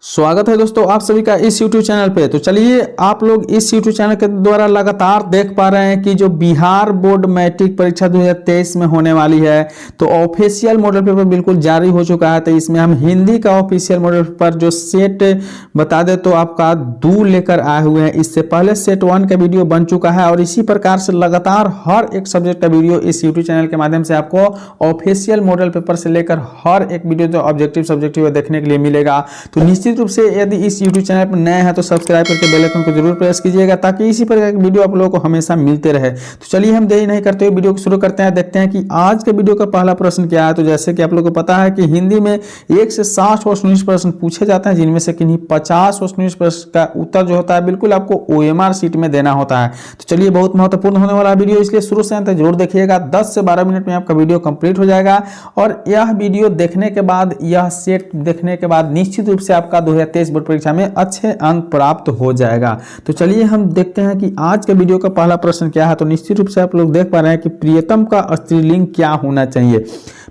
स्वागत है दोस्तों आप सभी का इस YouTube चैनल पे। तो चलिए आप लोग इस YouTube चैनल के द्वारा लगातार देख पा रहे हैं कि जो बिहार बोर्ड मैट्रिक परीक्षा 2023 में होने वाली है, तो ऑफिशियल मॉडल पेपर बिल्कुल जारी हो चुका है। तो इसमें हम हिंदी का ऑफिशियल मॉडल पेपर जो सेट बता दे तो आपका 2 लेकर आए हुए हैं। इससे पहले सेट 1 का वीडियो बन चुका है और इसी प्रकार से लगातार हर एक सब्जेक्ट का वीडियो इस YouTube चैनल के माध्यम से आपको ऑफिशियल मॉडल पेपर से लेकर हर एक वीडियो जो ऑब्जेक्टिव सब्जेक्टिव देखने के लिए मिलेगा। तो निश्चित रूप से यदि इस YouTube चैनल पर नए हैं तो सब्सक्राइब करके बेल आइकन को जरूर प्रेस कीजिएगा ताकि इसी प्रकार के वीडियो आप लोगों को हमेशा मिलते रहे। तो चलिए हम देरी नहीं करते हुए वीडियो को शुरू करते हैं। देखते हैं कि आज के वीडियो का पहला प्रश्न क्या है। तो जैसे कि आप लोगों को पता है कि हिंदी में 1 से 60 क्वेश्चन प्रश्न पूछे जाते हैं, जिनमें से किन्हीं 50 क्वेश्चन प्रश्न का उत्तर जो होता है बिल्कुल आपको OMR शीट में देना होता है। तो चलिए बहुत महत्वपूर्ण होने वाला वीडियो, इसलिए शुरू से अंत तक जरूर देखिएगा। 10 से 12 मिनट में आपका वीडियो कंप्लीट हो जाएगा और यह वीडियो देखने के बाद, यह सेट देखने के बाद निश्चित रूप से आपका 2023 बोर्ड परीक्षा में अच्छे अंक प्राप्त हो जाएगा। तो चलिए हम देखते हैं कि आज के वीडियो का पहला प्रश्न क्या है। तो निश्चित रूप से आप लोग देख पा रहे हैं कि प्रियतम का स्त्रीलिंग क्या होना चाहिए।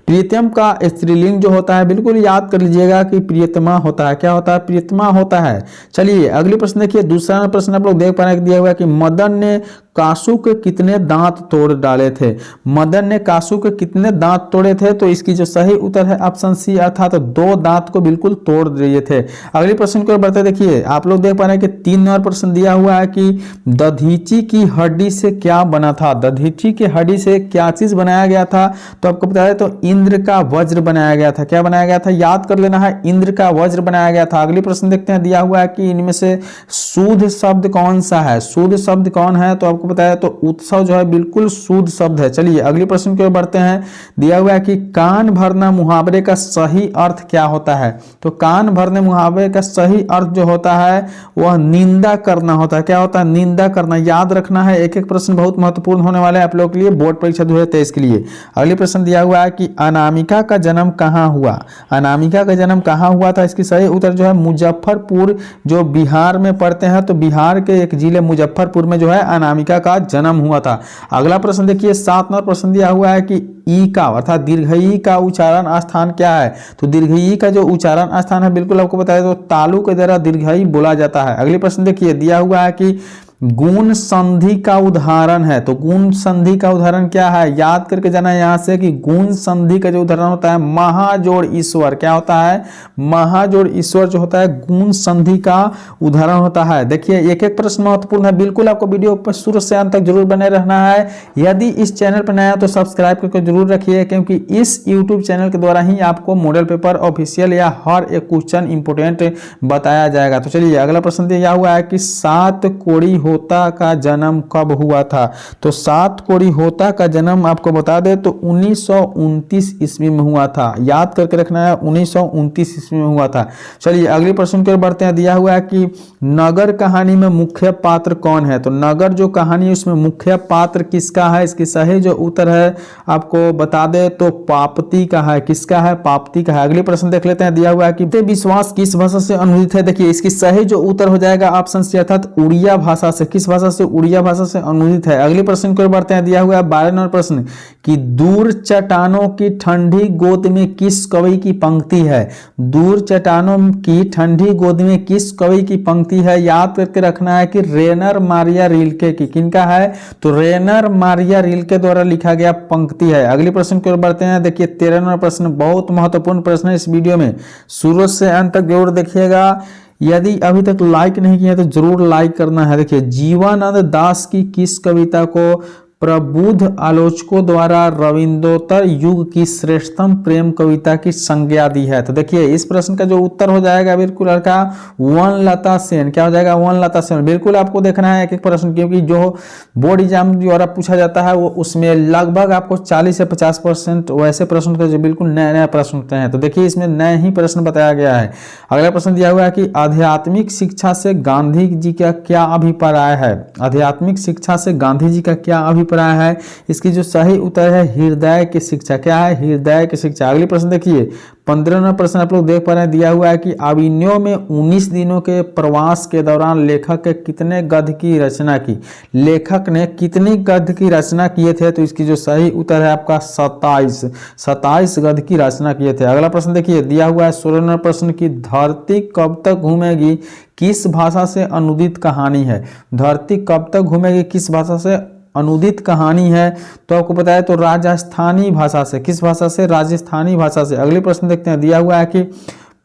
प्रियतम का स्त्रीलिंग जो होता है बिल्कुल याद कर लीजिएगा कि प्रियतमा होता है। क्या होता है? प्रियतमा होता है। चलिए अगले प्रश्न देखिए। दूसरा प्रश्न आप लोग देख पा रहे हैं दिया हुआ है कि मदन ने कासू के कितने दांत तोड़ डाले थे। मदन ने कासू के कितने दांत तोड़े थे? तो इसकी जो सही उत्तर है ऑप्शन सी, अर्थात 2 दांत को बिल्कुल तोड़ दिए थे। अगले प्रश्न को बढ़ते देखिए। आप लोग देख पा रहे हैं कि 3 नंबर प्रश्न दिया हुआ है कि दधीची की हड्डी से क्या बना था। दधीची की हड्डी से क्या चीज बनाया गया था? तो आपको बता दें तो इंद्र का वज्र बनाया गया था। क्या बनाया गया था? याद कर लेना है, इंद्र का वज्र बनाया गया था। अगले प्रश्न देखते हैं। दिया हुआ है कि इनमें से शुद्ध शब्द कौन सा है। शुद्ध शब्द कौन है? तो आपको बताया तो उत्सव जो है बिल्कुल शुद्ध शब्द है। चलिए अगले प्रश्न की ओर बढ़ते हैं। दिया हुआ है कि कान भरना मुहावरे का सही अर्थ क्या होता है। तो कान भरने मुहावरे का सही अर्थ जो होता है वह निंदा करना होता है। क्या होता है? निंदा करना। याद रखना है, एक एक प्रश्न बहुत महत्वपूर्ण होने वाले हैं आप लोगों के लिए बोर्ड परीक्षा 2023 के लिए। अगले प्रश्न दिया हुआ है कि अनामिका का जन्म कहाँ हुआ। अनामिका का जन्म कहाँ हुआ था? इसकी सही उत्तर जो है मुजफ्फरपुर, जो बिहार में पड़ते हैं, तो बिहार के एक जिले मुजफ्फरपुर में जो है अनामिका का जन्म हुआ था। अगला प्रश्न देखिए। 7 नंबर प्रश्न दिया हुआ है कि ई का अर्थात दीर्घ ई का उच्चारण स्थान क्या है। तो दीर्घ ई का जो उच्चारण स्थान है बिल्कुल आपको बताया तो तालु के द्वारा दीर्घ ई बोला जाता है। अगले प्रश्न देखिए। दिया हुआ है कि गुण संधि का उदाहरण है। तो गुण संधि का उदाहरण क्या है? याद करके जाना है यहां से कि गुण संधि का जो उदाहरण होता है महाजोड़ ईश्वर। क्या होता है? महाजोड़ ईश्वर जो होता है गुण संधि का उदाहरण होता है। देखिए एक एक प्रश्न महत्वपूर्ण है, बिल्कुल आपको वीडियो पर शुरू से अंत तक जरूर बने रहना है। यदि इस चैनल पर नया तो सब्सक्राइब करके जरूर रखिए, क्योंकि इस यूट्यूब चैनल के द्वारा ही आपको मॉडल पेपर ऑफिशियल या हर एक क्वेश्चन इंपोर्टेंट बताया जाएगा। तो चलिए अगला प्रश्न दिया हुआ है कि 7 कोड़ी होता का जन्म कब हुआ था। तो 7 कोड़ी होता का जन्म आपको बता दे तो 1929 ईस्वी में हुआ था। याद करके रखना है, 1929 ईस्वी में हुआ था। चलिए अगले प्रश्न की ओर बढ़ते हैं। दिया हुआ है कि नगर कहानी में मुख्य पात्र कौन है। तो नगर जो कहानी है उसमें मुख्य पात्र किसका है? इसकी सही जो उत्तर है आपको बता दे तो पापती का है। किसका है? पापती का है। अगले प्रश्न देख लेते हैं। दिया हुआ है कि विश्वास किस भाषा से अनुदित है। देखिए इसकी सही जो उत्तर हो जाएगा ऑप्शन सी, अर्थात उड़िया भाषा से। किस भाषा से? उड़िया भाषा से अनुदित है। अगले प्रश्न की ओर बढ़ते हैं। दिया हुआ है 12 नंबर प्रश्न कि दूर चट्टानों की ठंडी गोद में किस कवि की पंक्ति है। दूर चट्टानों की ठंडी गोद में किस कवि की पंक्ति है? याद करके रखना है कि रेनर मारिया रिल्के की। किनका है? तो रेनर मारिया रिल्के द्वारा लिखा गया पंक्ति है। अगले प्रश्न की ओर बढ़ते हैं। देखिए 13 नंबर प्रश्न बहुत महत्वपूर्ण प्रश्न है इस वीडियो में, शुरू से अंत तक जरूर देखिएगा। यदि अभी तक लाइक नहीं किया तो जरूर लाइक करना है। देखिए जीवानंद दास की किस कविता को प्रबुद्ध आलोचकों द्वारा रविंद्रोत्तर युग की श्रेष्ठतम प्रेम कविता की संज्ञा दी है। तो देखिए इस प्रश्न का जो उत्तर हो जाएगा बिल्कुल लड़का वनलता सेन। क्या हो जाएगा? वनलता सेन। बिल्कुल आपको देखना है एक एक प्रश्न, क्योंकि जो बोर्ड एग्जाम द्वारा पूछा जाता है वो उसमें लगभग आपको 40 से 50% वैसे प्रश्न होते हैं जो बिल्कुल नए नए प्रश्न होते हैं। तो देखिए इसमें नए ही प्रश्न बताया गया है। अगला प्रश्न दिया हुआ है कि आध्यात्मिक शिक्षा से गांधी जी का क्या अभिप्राय है। आध्यात्मिक शिक्षा से गांधी जी का क्या अभिप्राय अभिप्राय है? इसकी जो सही उत्तर है हृदय की शिक्षा। क्या है? हृदय की शिक्षा। अगली प्रश्न देखिए 15वां प्रश्न आप लोग देख पा रहे हैं, दिया हुआ है कि अविन्यो में 19 दिनों के प्रवास के दौरान लेखक ने कितने गद्य की रचना की? लेखक ने कितनी गद्य की रचना किए थे? तो इसकी जो सही उत्तर है आपका 27 गद्य की रचना किए थे। अगला प्रश्न देखिए, दिया हुआ है 16वां प्रश्न की धरती कब तक घूमेगी किस भाषा से अनुदित कहानी है? धरती कब तक घूमेगी किस भाषा से अनुदित कहानी है? तो आपको पता है तो राजस्थानी भाषा से। किस भाषा से? राजस्थानी भाषा से। अगले प्रश्न देखते हैं, दिया हुआ है कि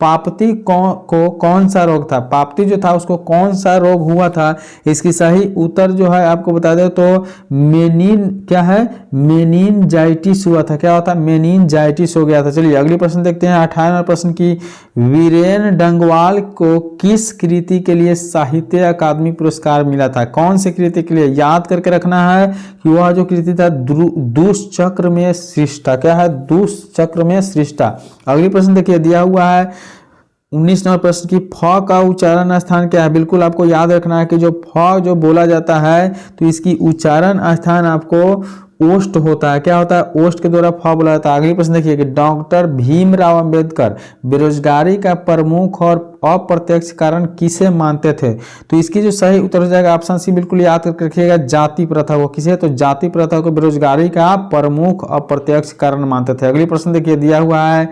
पापती को कौन सा रोग था? पापती जो था उसको कौन सा रोग हुआ था? इसकी सही उत्तर जो है आपको बता दे तो क्या है? मेनिनजाइटिस हुआ था। क्या होता? मेनिनजाइटिस हो गया था। चलिए अगली प्रश्न देखते हैं 18वां प्रश्न की, वीरेन डंगवाल को किस कृति के लिए साहित्य अकादमी पुरस्कार मिला था? कौन सी कृति के लिए? याद करके रखना है कि वह जो कृति था दुष्चक्र में सृष्टा। क्या है? दुष्चक्र में सृष्टा। अगली प्रश्न देखिए, दिया हुआ है 19वां प्रश्न की फ का उच्चारण स्थान क्या है? बिल्कुल आपको याद रखना है कि जो फ जो बोला जाता है तो इसकी उच्चारण स्थान आपको ओष्ठ होता है। क्या होता है? ओष्ठ के द्वारा फ बोला जाता है। अगली प्रश्न देखिए कि डॉक्टर भीमराव अंबेडकर बेरोजगारी का प्रमुख और अप्रत्यक्ष कारण किसे मानते थे? तो इसकी जो सही उत्तर हो जाएगा ऑप्शन सी, बिल्कुल याद करके रखिएगा, जाति प्रथा को। किसे? तो जाति प्रथा को बेरोजगारी का प्रमुख अप्रत्यक्ष कारण मानते थे। अगली प्रश्न देखिए, दिया हुआ है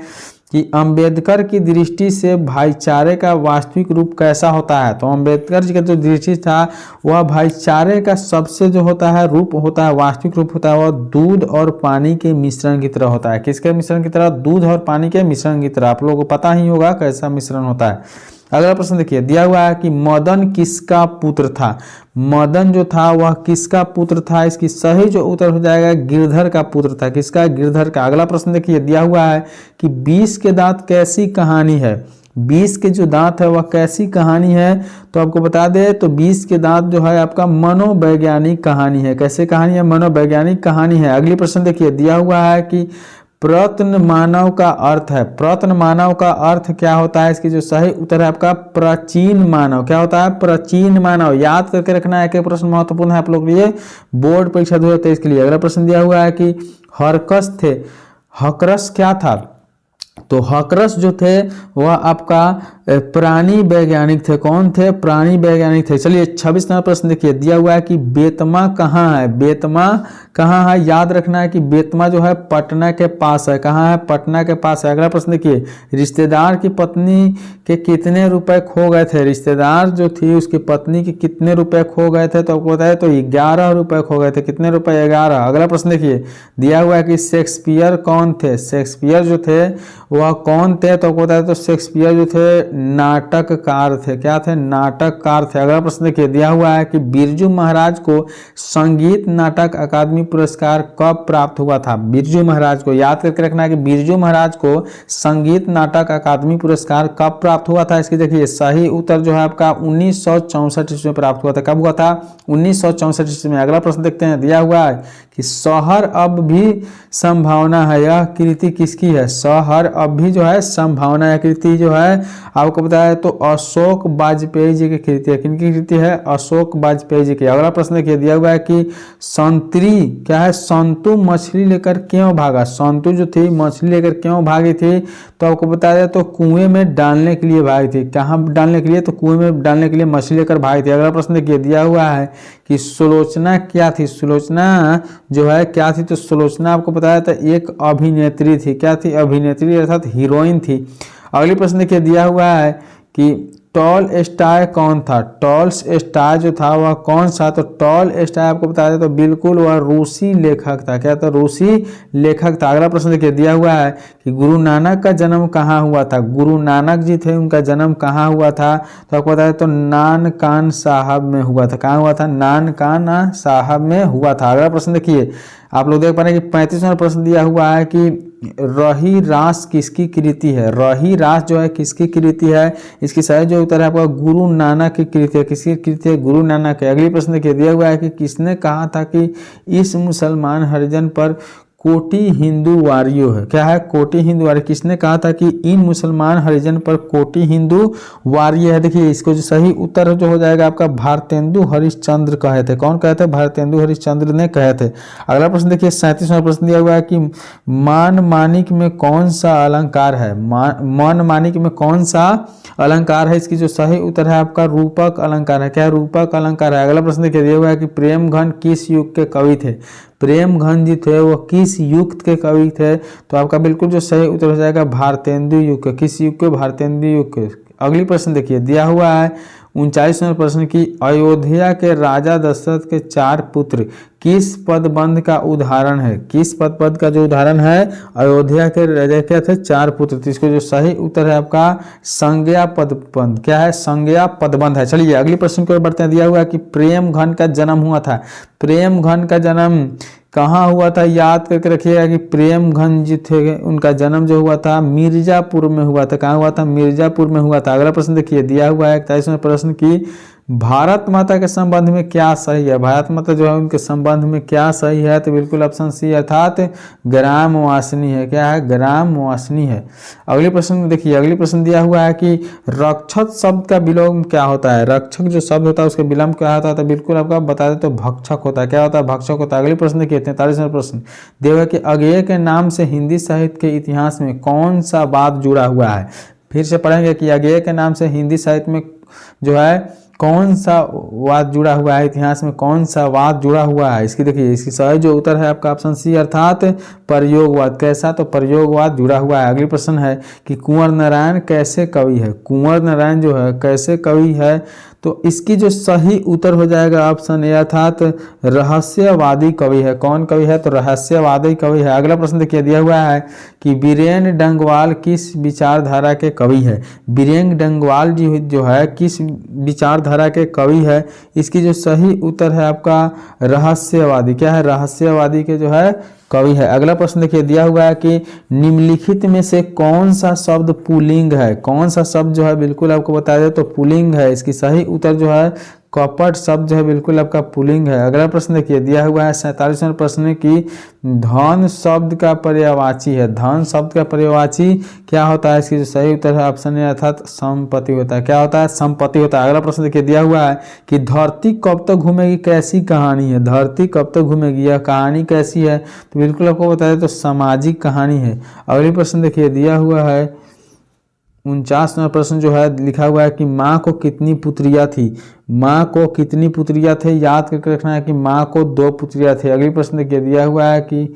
कि अंबेडकर की दृष्टि से भाईचारे का वास्तविक रूप कैसा होता है? तो अंबेडकर जी का जो दृष्टि था वह भाईचारे का सबसे जो होता है रूप होता है, वास्तविक रूप होता है, वह दूध और पानी के मिश्रण की तरह होता है। किसके मिश्रण की तरह? दूध और पानी के मिश्रण की तरह। आप लोगों को पता ही होगा कैसा मिश्रण होता है। अगला प्रश्न देखिए, दिया हुआ है कि मदन किसका पुत्र था? मदन जो था वह किसका पुत्र था? इसकी सही जो उत्तर हो जाएगा गिरधर का पुत्र था। किसका? गिरधर का। अगला प्रश्न देखिए, दिया हुआ है कि 20 के दांत कैसी कहानी है? 20 के जो दांत है वह कैसी कहानी है? तो आपको बता दे तो 20 के दांत जो है आपका मनोवैज्ञानिक कहानी है। कैसे कहानी है? मनोवैज्ञानिक कहानी है। अगली प्रश्न देखिए, दिया हुआ है कि प्रत्न मानव का अर्थ है। प्रत्न मानव का अर्थ क्या होता है? इसकी जो सही उत्तर है आपका प्राचीन मानव। क्या होता है? प्राचीन मानव। याद करके रखना है कि प्रश्न महत्वपूर्ण है आप लोग के लिए बोर्ड परीक्षा 2023 के लिए। अगला प्रश्न दिया हुआ है कि हरकस थे, हकरस क्या था? तो हकरस जो थे वह आपका प्राणी वैज्ञानिक थे। कौन थे? प्राणी वैज्ञानिक थे। चलिए 26वां प्रश्न देखिए, दिया हुआ है कि बेतमा कहाँ है? बेतमा कहाँ है? याद रखना है कि बेतमा जो है पटना के पास है। कहाँ है? पटना के पास है। अगला प्रश्न देखिए, रिश्तेदार की पत्नी के कितने रुपए खो गए थे? रिश्तेदार जो थी उसकी पत्नी के कितने रुपए खो गए थे? तो आपको बताया तो 11 रुपए खो गए थे। कितने रुपए? 11। अगला प्रश्न देखिए, दिया हुआ है कि शेक्सपियर कौन थे? शेक्सपियर जो थे वह कौन थे? तो आपको बताया तो शेक्सपियर जो थे नाटककार थे। क्या थे? नाटककार थे। अगला प्रश्न देखिए, दिया हुआ है कि बिरजू महाराज को संगीत नाटक अकादमी पुरस्कार कब प्राप्त हुआ था? बिरजू महाराज को याद करके रखना है कि बिरजू महाराज को संगीत नाटक अकादमी पुरस्कार कब प्राप्त हुआ था? इसकी देखिए सही उत्तर जो है आपका 1964 ईस्वी में प्राप्त हुआ था। कब हुआ था? 1964 ईस्वी में। अगला प्रश्न देखते हैं, दिया हुआ है कि शहर अब भी संभावना है, यह कृति किसकी है? शहर अब भी जो है संभावना है कृति जो है आपको बताया तो अशोक वाजपेयी जी की कृति है। किनकी कृति है? अशोक वाजपेयी जी की। अगला प्रश्न देखिए, दिया हुआ है कि संतरी क्या है? संतु मछली लेकर क्यों भागा? संतु जो थी मछली लेकर क्यों भागी थी? तो आपको बताया तो कुएं में डालने के लिए भागी थी। कहाँ डालने के लिए? तो कुएं में डालने के लिए मछली लेकर भागी थी। अगला प्रश्न देखिए, दिया हुआ है कि सुलोचना क्या थी? सुलोचना जो है क्या थी? तो सुलोचना आपको बताया था एक अभिनेत्री थी। क्या थी? अभिनेत्री अर्थात हीरोइन थी। अगली प्रश्न देखिए, दिया हुआ है कि टॉलस्टॉय कौन था? टॉलस्टॉय जो था वह कौन सा? तो टॉलस्टॉय आपको बता दें तो बिल्कुल वह रूसी लेखक था। क्या था? रूसी लेखक था। अगला प्रश्न देखिए, दिया हुआ है कि गुरु नानक का जन्म कहाँ हुआ था? गुरु नानक जी थे उनका जन्म कहाँ हुआ था? तो आपको बता दें तो नानकाना साहब में हुआ था। कहाँ हुआ था? नानकाना साहब में हुआ था। अगला प्रश्न देखिए, आप लोग देख पा रहे हैं कि 35वां प्रश्न दिया हुआ है कि रही रास किसकी कृति है? रही रास जो है किसकी कृति है? इसकी सही जो उत्तर है आपका गुरु नानक की कृति है। किसकी कृति है? गुरु नानक है। अगली प्रश्न देखिए, दिया हुआ है कि किसने कहा था कि इस मुसलमान हरिजन पर कोटि हिंदू वारियो है। क्या है? कोटि हिंदू वारियो। किसने कहा था कि इन मुसलमान हरिजन पर कोटि हिंदू वारिय है? देखिए इसको जो सही उत्तर जो हो जाएगा आपका भारतेंदु हरिश्चंद्र कहे थे। कौन कहे थे? भारतेंदु हरिश्चंद्र ने कहे थे। अगला प्रश्न देखिए 37वां प्रश्न दिया हुआ है कि मान मानिक में कौन सा अलंकार है? मान मानिक में कौन सा अलंकार है? इसकी जो सही उत्तर है आपका रूपक अलंकार है। क्या? रूपक अलंकार है। अगला प्रश्न देखिए दिया हुआ है कि प्रेम घन किस युग के कवि थे? प्रेम घन जी थे वो किस युग के कवि थे? तो आपका बिल्कुल जो सही उत्तर हो जाएगा भारतेंदु युग के। किस युग के? भारतेंदु युग के। अगली प्रश्न देखिए दिया हुआ है 39वां प्रश्न की अयोध्या के राजा दशरथ के 4 पुत्र किस पदबंध का उदाहरण है? किस पद का जो उदाहरण है? अयोध्या के राजा क्या थे? 4 पुत्र। तो इसको जो सही उत्तर है आपका संज्ञा पदबंध। क्या है? संज्ञा पदबंध है। चलिए अगली प्रश्न की ओर बढ़ते हैं। दिया हुआ है कि प्रेम घन का जन्म हुआ था। प्रेम घन का जन्म कहाँ हुआ था? याद करके रखिएगा कि प्रेम घन जी थे उनका जन्म जो हुआ था मिर्जापुर में हुआ था। कहाँ हुआ था? मिर्जापुर में हुआ था। अगला प्रश्न देखिए दिया हुआ है 41वां प्रश्न की भारत माता के संबंध में क्या सही है? भारत माता जो है उनके संबंध में क्या सही है? तो बिल्कुल ऑप्शन सी अर्थात ग्रामवासिनी है। क्या है? ग्रामवासिनी है। अगले प्रश्न देखिए अगले प्रश्न दिया हुआ है कि रक्षक शब्द का विलोम क्या होता है? रक्षक जो शब्द होता है उसका विलोम क्या होता है? तो बिल्कुल आपका बता दे तो भक्षक होता है। क्या होता है? भक्षक होता है। अगले प्रश्न देखिए 43वां प्रश्न दिया हुआ है कि अगेय के नाम से हिंदी साहित्य के इतिहास में कौन सा वाद जुड़ा हुआ है? फिर से पढ़ेंगे कि अगेय के नाम से हिंदी साहित्य में जो है कौन सा वाद जुड़ा हुआ है? इतिहास में कौन सा वाद जुड़ा हुआ है? इसकी देखिए इसकी सही जो उत्तर है आपका ऑप्शन सी अर्थात प्रयोगवाद। कैसा? तो प्रयोगवाद जुड़ा हुआ है। अगली प्रश्न है कि कुंवर नारायण कैसे कवि है? कुंवर नारायण जो है कैसे कवि है? तो इसकी जो सही उत्तर हो जाएगा ऑप्शन ए अर्थात रहस्यवादी कवि है। कौन कवि है? तो रहस्यवादी कवि है। अगला प्रश्न देखिए दिया हुआ है कि बीरेन डंगवाल किस विचारधारा के कवि है? बीरेन डंगवाल जी जो है किस विचारधारा के कवि है? इसकी जो सही उत्तर है आपका रहस्यवादी। क्या है? रहस्यवादी के जो है कवि है। अगला प्रश्न देखिए दिया हुआ है कि निम्नलिखित में से कौन सा शब्द पुल्लिंग है? कौन सा शब्द जो है बिल्कुल आपको बता दे तो पुल्लिंग है। इसकी सही उत्तर जो है कपट शब्द जो है बिल्कुल आपका पुल्लिंग है। अगला प्रश्न देखिए दिया हुआ है 47वां प्रश्न की धन शब्द का पर्यायवाची है। धन शब्द का पर्यायवाची क्या होता है? इसकी जो सही उत्तर है ऑप्शन ए अर्थात संपत्ति होता है। क्या होता है? संपत्ति होता है। अगला प्रश्न देखिए दिया हुआ है कि धरती कब तक घूमेगी कैसी कहानी है? धरती कब तक घूमेगी यह कहानी कैसी है? तो बिल्कुल आपको बता दें तो सामाजिक कहानी है। अगले प्रश्न देखिए दिया हुआ है 49वां प्रश्न जो है लिखा हुआ है कि माँ को कितनी पुत्रियाँ थी? माँ को कितनी पुत्रियाँ थे? याद करके रखना है कि माँ को 2 पुत्रियाँ थे। अगली प्रश्न देखिए दिया हुआ है कि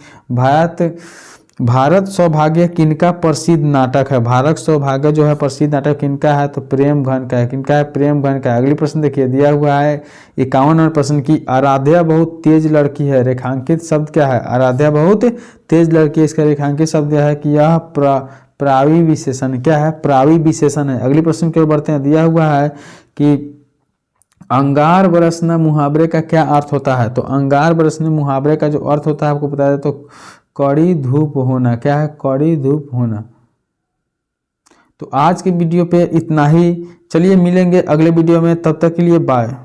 भारत सौभाग्य किनका प्रसिद्ध नाटक है? भारत सौभाग्य जो है प्रसिद्ध नाटक किनका है? तो प्रेम घन का है। किनका है? प्रेम घन का है। अगली प्रश्न देखिए दिया हुआ है 51वां प्रश्न की आराध्या बहुत तेज लड़की है। रेखांकित शब्द क्या है? आराध्या बहुत तेज लड़की है। इसका रेखांकित शब्द है कि यह प्रावी विशेषण। क्या है? प्रावी विशेषण है। अगली प्रश्न की ओर बढ़ते हैं। दिया हुआ है कि अंगार बरसना मुहावरे का क्या अर्थ होता है? तो अंगार बरसने मुहावरे का जो अर्थ होता है आपको बता दें तो कड़ी धूप होना। क्या है? कड़ी धूप होना। तो आज के वीडियो पे इतना ही। चलिए मिलेंगे अगले वीडियो में, तब तक के लिए बाय।